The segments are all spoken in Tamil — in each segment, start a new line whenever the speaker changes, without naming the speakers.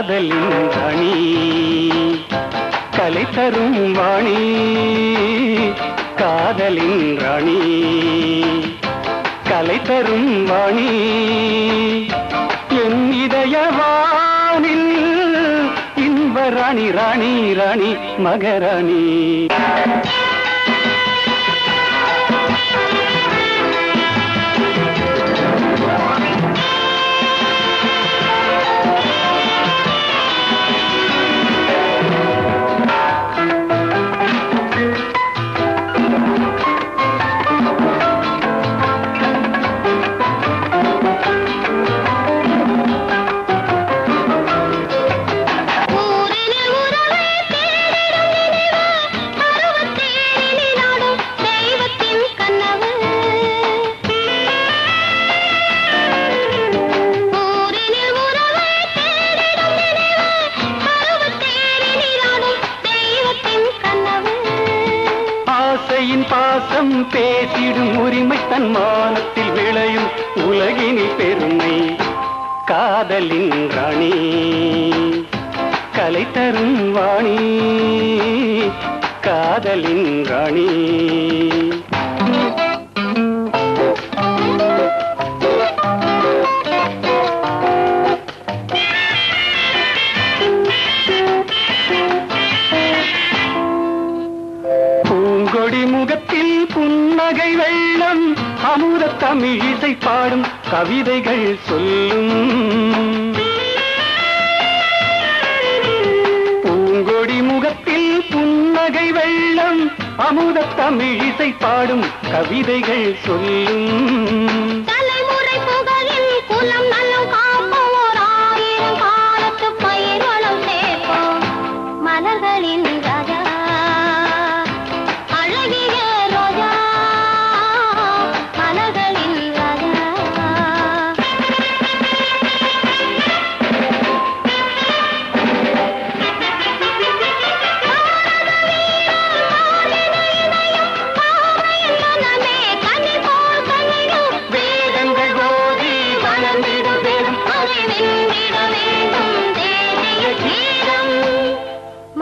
காதலின் ராணி கலை தரும் வாணி காதலின் ராணி கலை தரும் வாணி என் இதயவானில் இன்ப ராணி ராணி ராணி மகராணி பாசம் பேசிடும் உரிமை தன் மானத்தில் விளையும் உலகினில் பெருமை காதலின் ராணி கலை தரும் வாணி காதலின் ராணி முகத்தில் புன்னகை வெள்ளம் அமுத தமிழ் இசை பாடும் கவிதைகள் சொல்லும் பூங்கொடி முகத்தில் புன்னகை வெள்ளம் அமுத தமிழ் இசை பாடும் கவிதைகள் சொல்லும்
தலைமுறை புகழில் குலம் நலம் காப்போம் ஓர் ஆயிரம் காலத்து பயிர்களும் சேர்ப்போம் மலர்களின் ராஜா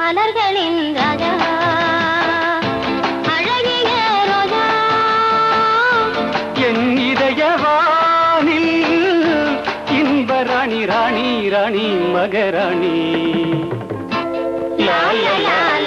மலர்களின் ராஜா அழகிய ரோஜா
என் இதயவானில் இன்ப ராணி ராணி ராணி மகராணி
லா லா லா